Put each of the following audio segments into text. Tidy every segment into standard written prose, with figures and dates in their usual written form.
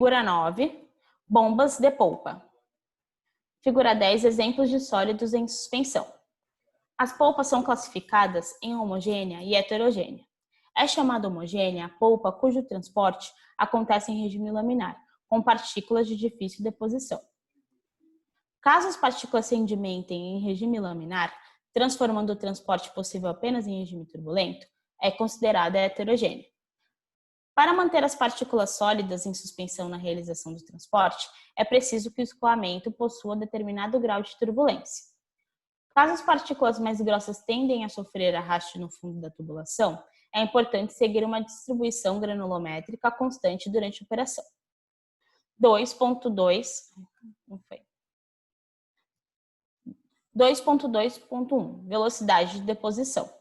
Figura 9, bombas de polpa. Figura 10, exemplos de sólidos em suspensão. As polpas são classificadas em homogênea e heterogênea. É chamada homogênea a polpa cujo transporte acontece em regime laminar, com partículas de difícil deposição. Caso as partículas se sedimentem em regime laminar, transformando o transporte possível apenas em regime turbulento, é considerada heterogênea. Para manter as partículas sólidas em suspensão na realização do transporte, é preciso que o escoamento possua determinado grau de turbulência. Caso as partículas mais grossas tendem a sofrer arraste no fundo da tubulação, é importante seguir uma distribuição granulométrica constante durante a operação. 2.2.1 Velocidade de deposição.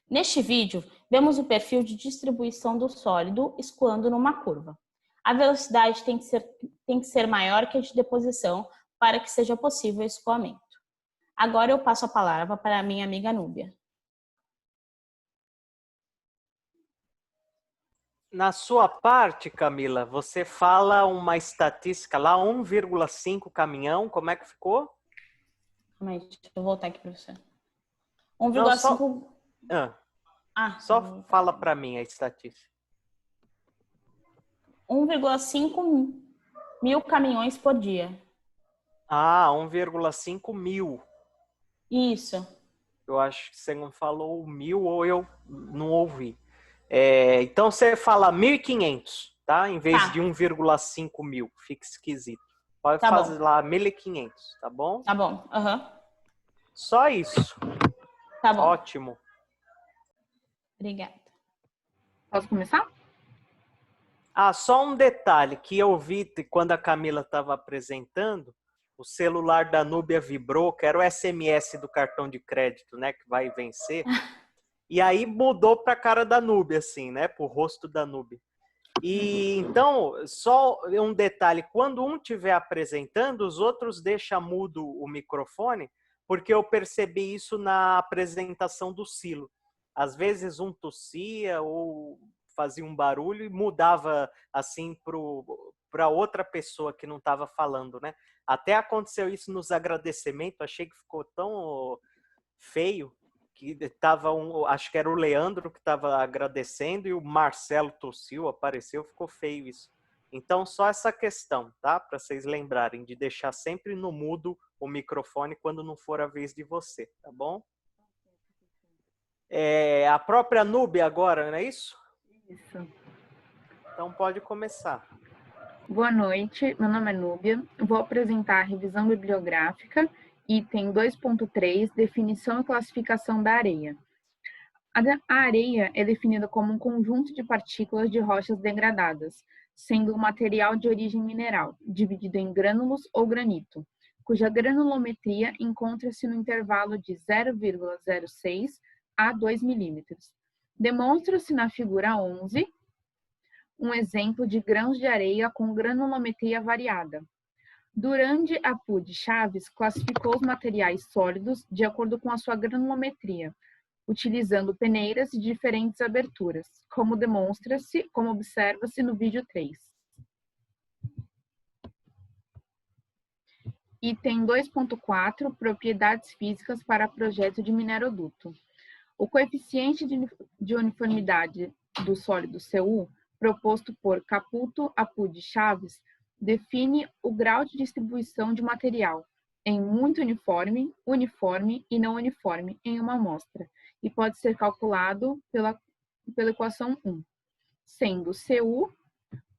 Neste vídeo, vemos o perfil de distribuição do sólido escoando numa curva. A velocidade tem que ser maior que a de deposição para que seja possível o escoamento. Agora eu passo a palavra para a minha amiga Núbia. Na sua parte, Camila, você fala uma estatística lá, 1,5 caminhão, como é que ficou? Calma aí, deixa eu voltar aqui para você. 1,5... Só fala para mim a estatística. 1,5 mil caminhões por dia. 1,5 mil. Isso. Eu acho que você não falou 1000 ou eu não ouvi. Então você fala 1.500, tá? Em vez de 1,5 mil. Fica esquisito. Pode fazer lá 1.500, tá bom? Tá bom. Só isso. Tá bom. Ótimo. Obrigada. Posso começar? Só um detalhe que eu vi quando a Camila estava apresentando, o celular da Núbia vibrou, que era o SMS do cartão de crédito, né, que vai vencer. E aí mudou para a cara da Núbia, assim, né, para o rosto da Núbia. E então, só um detalhe, quando um estiver apresentando, os outros deixam mudo o microfone, porque eu percebi isso na apresentação do Silo. Às vezes um tossia ou fazia um barulho e mudava assim para outra pessoa que não estava falando, né? Até aconteceu isso nos agradecimentos, achei que ficou tão feio que acho que era o Leandro que estava agradecendo e o Marcelo tossiu, apareceu, ficou feio isso. Então só essa questão, tá? Para vocês lembrarem de deixar sempre no mudo o microfone quando não for a vez de você, tá bom? A própria Núbia agora, não é isso? Isso. Então pode começar. Boa noite, meu nome é Núbia. Vou apresentar a revisão bibliográfica, item 2.3, definição e classificação da areia. A areia é definida como um conjunto de partículas de rochas degradadas, sendo um material de origem mineral, dividido em grânulos ou granito, cuja granulometria encontra-se no intervalo de 0,06 a 2 milímetros. Demonstra-se na figura 11 um exemplo de grãos de areia com granulometria variada. Durand Apud Chaves classificou os materiais sólidos de acordo com a sua granulometria, utilizando peneiras de diferentes aberturas, como observa-se no vídeo 3. Item 2.4, propriedades físicas para projeto de mineroduto. O coeficiente de uniformidade do sólido Cu, proposto por Caputo Apud Chaves, define o grau de distribuição de material em muito uniforme, uniforme e não uniforme em uma amostra, e pode ser calculado pela equação 1, sendo Cu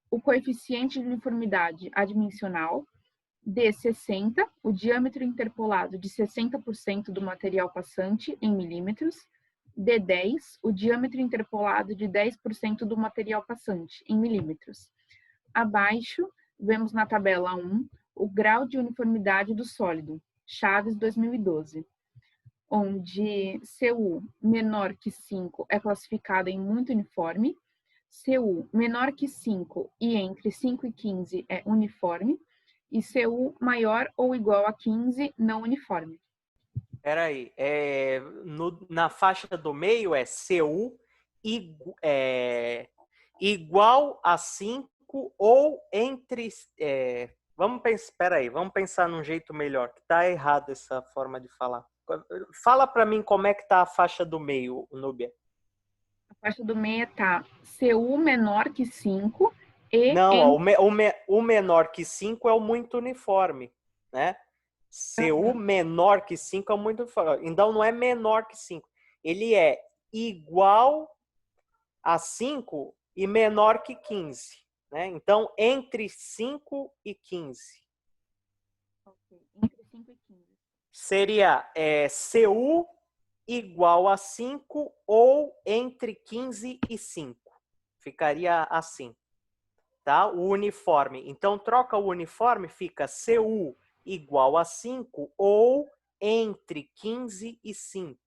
o coeficiente de uniformidade adimensional, D60, o diâmetro interpolado de 60% do material passante em milímetros, D10, o diâmetro interpolado de 10% do material passante em milímetros. Abaixo, vemos na tabela 1 o grau de uniformidade do sólido, Chaves 2012, onde Cu menor que 5 é classificado em muito uniforme, Cu menor que 5 e entre 5 e 15 é uniforme, e Cu maior ou igual a 15 não uniforme. Peraí, na faixa do meio é Cu igual a 5 5 ou entre... vamos pensar num jeito melhor, que tá errado essa forma de falar. Fala para mim como é que tá a faixa do meio, Núbia. A faixa do meio tá CU menor que 5 e... Não, ó, o menor que 5 é o muito uniforme, né? CU menor que 5 é o muito uniforme. Então não é menor que 5. Ele é igual a 5 e menor que 15. Né? Então, entre 5 e 15. Entre 5 e 15. Seria CU igual a 5 ou entre 15 e 5. Ficaria assim. Tá? O uniforme. Então, troca o uniforme, fica CU igual a 5 ou entre 15 e 5.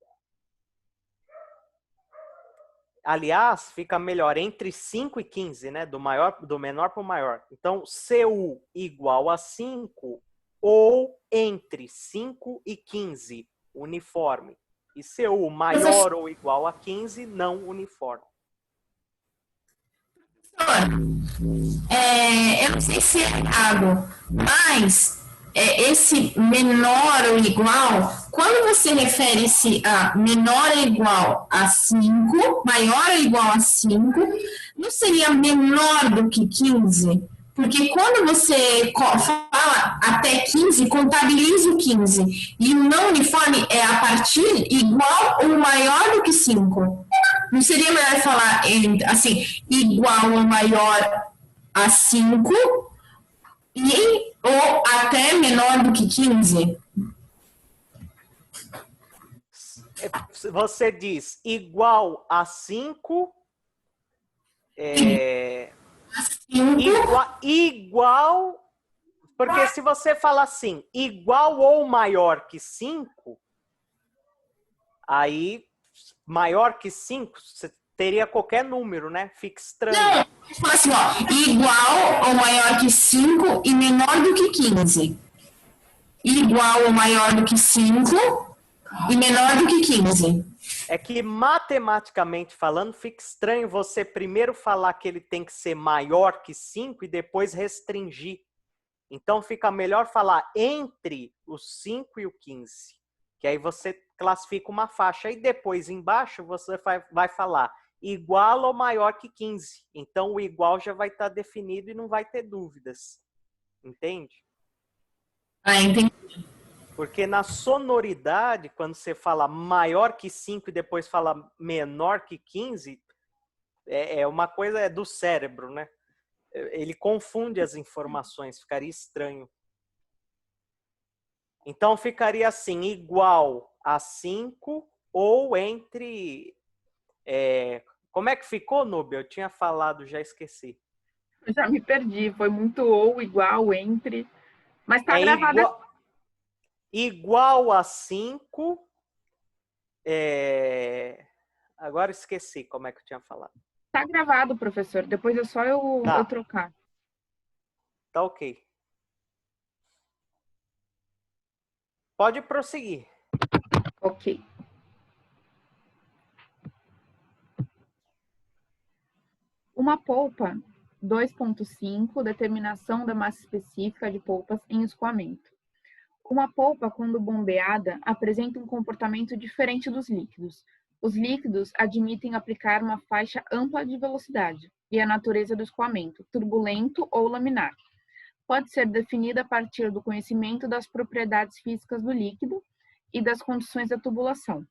Aliás, fica melhor entre 5 e 15, né? Do menor para o maior. Então, CU igual a 5 ou entre 5 e 15, uniforme. E CU maior ou igual a 15, não uniforme. Eu não sei se é errado, mas esse menor ou igual, quando você refere-se a menor ou igual a 5, maior ou igual a 5, não seria menor do que 15? Porque quando você fala até 15, contabiliza o 15. E o não uniforme é a partir igual ou maior do que 5. Não seria melhor falar assim, igual ou maior a 5 ou até menor do que 15? Você diz igual a 5, igual, porque se você falar assim, igual ou maior que 5, aí maior que 5, você teria qualquer número, né? Fica estranho. Não, fala assim, ó, igual ou maior que 5 e menor do que 15. Igual ou maior do que 5 e menor do que 15. É que matematicamente falando, fica estranho você primeiro falar que ele tem que ser maior que 5 e depois restringir. Então fica melhor falar entre os 5 e o 15. Que aí você classifica uma faixa. E depois embaixo você vai falar igual ou maior que 15. Então o igual já vai estar definido e não vai ter dúvidas. Entende? Entendi. Porque na sonoridade, quando você fala maior que 5 e depois fala menor que 15, é uma coisa do cérebro, né? Ele confunde as informações, ficaria estranho. Então ficaria assim, igual a 5 ou entre... como é que ficou, Núbia? Eu tinha falado, já esqueci. Eu já me perdi, foi muito ou, igual, entre. Mas tá gravado. Igual a 5. Agora esqueci como é que eu tinha falado. Tá gravado, professor. Depois é só eu trocar. Tá ok. Pode prosseguir. Ok. Uma polpa 2.5, determinação da massa específica de polpas em escoamento. Uma polpa, quando bombeada, apresenta um comportamento diferente dos líquidos. Os líquidos admitem aplicar uma faixa ampla de velocidade, e a natureza do escoamento, turbulento ou laminar, pode ser definida a partir do conhecimento das propriedades físicas do líquido e das condições da tubulação.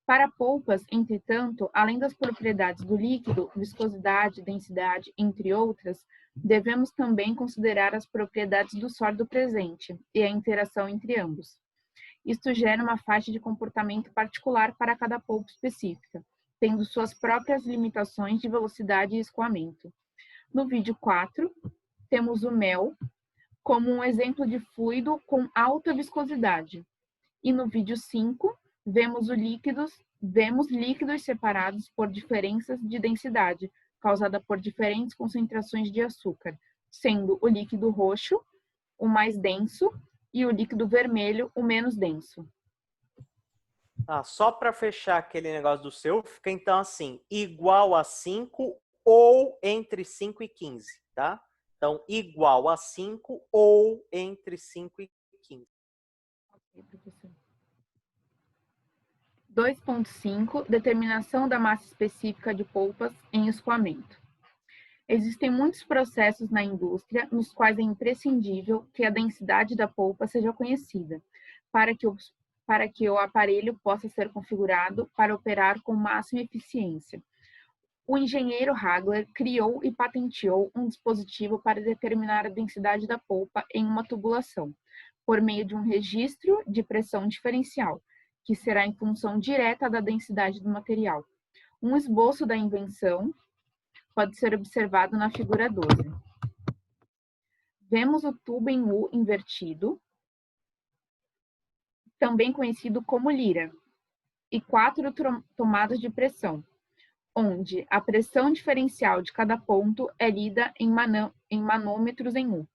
Para polpas, entretanto, além das propriedades do líquido, viscosidade, densidade, entre outras, devemos também considerar as propriedades do sólido presente e a interação entre ambos. Isto gera uma faixa de comportamento particular para cada polpa específica, tendo suas próprias limitações de velocidade e escoamento. No vídeo 4, temos o mel como um exemplo de fluido com alta viscosidade. E no vídeo 5, vemos líquidos separados por diferenças de densidade, causada por diferentes concentrações de açúcar, sendo o líquido roxo o mais denso e o líquido vermelho o menos denso. Só para fechar aquele negócio do seu, fica então assim, igual a 5 ou entre 5 e 15, tá? Então, igual a 5 ou entre 5 e 15. 2.5, determinação da massa específica de polpas em escoamento. Existem muitos processos na indústria nos quais é imprescindível que a densidade da polpa seja conhecida, para que o aparelho possa ser configurado para operar com máxima eficiência. O engenheiro Hagler criou e patenteou um dispositivo para determinar a densidade da polpa em uma tubulação, por meio de um registro de pressão diferencial, que será em função direta da densidade do material. Um esboço da invenção pode ser observado na figura 12. Vemos o tubo em U invertido, também conhecido como lira, e 4 tomadas de pressão, onde a pressão diferencial de cada ponto é lida em manômetros em U.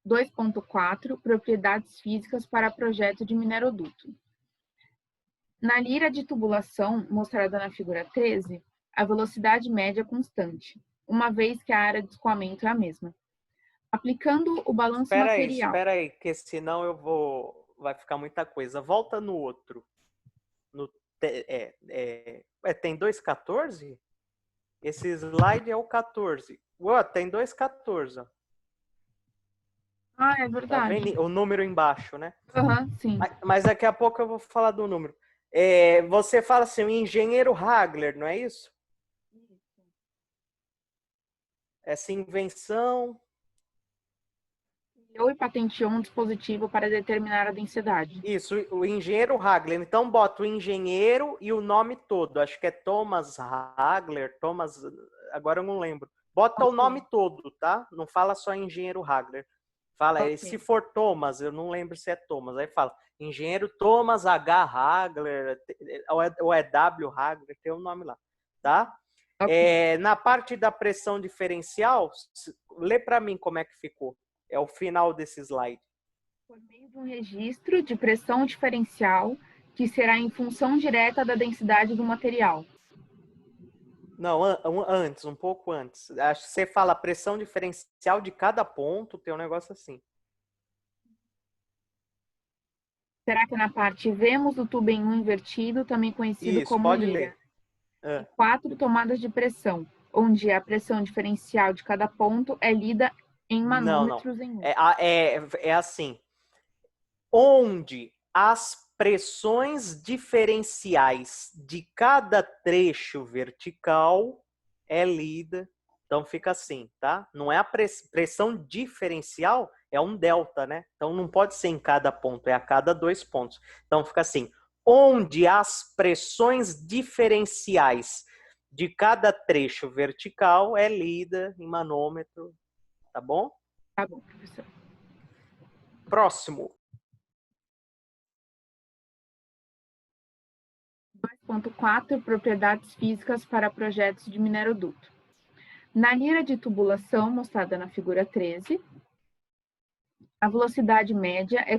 2.4, propriedades físicas para projeto de mineroduto. Na lira de tubulação, mostrada na figura 13, a velocidade média é constante, uma vez que a área de escoamento é a mesma. Aplicando o balanço material... Espera aí, que senão vai ficar muita coisa. Volta no outro. Tem 2,14? Esse slide é o 14. Ué, tem 2,14. Ah, é verdade. Tá vendo? O número embaixo, né? Sim. Mas daqui a pouco eu vou falar do número. Você fala assim, o engenheiro Hagler, não é isso? Essa invenção... Criou e patenteou um dispositivo para determinar a densidade. Isso, o engenheiro Hagler. Então, bota o engenheiro e o nome todo. Acho que é Thomas Hagler, agora eu não lembro. Bota o nome todo, tá? Não fala só engenheiro Hagler. Fala, se for Thomas, eu não lembro se é Thomas. Aí fala, engenheiro Thomas H. Hagler, ou é W. Hagler, tem o nome lá, tá? Na parte da pressão diferencial, lê para mim como é que ficou. É o final desse slide. Por meio de um registro de pressão diferencial, que será em função direta da densidade do material. Não, antes, um pouco antes. Acho que você fala pressão diferencial de cada ponto, tem um negócio assim. Será que na parte vemos o tubo em U invertido, também conhecido como lira? Ler. 4 tomadas de pressão, onde a pressão diferencial de cada ponto é lida em manômetros em U. É assim. Onde as pressões diferenciais de cada trecho vertical é lida. Então fica assim, tá? Não é a pressão diferencial, é um delta, né? Então não pode ser em cada ponto, é a cada 2 pontos. Então fica assim, onde as pressões diferenciais de cada trecho vertical é lida em manômetro, tá bom? Tá bom, professor. Próximo. 2.4, propriedades físicas para projetos de mineroduto. Na lira de tubulação, mostrada na figura 13, a velocidade média é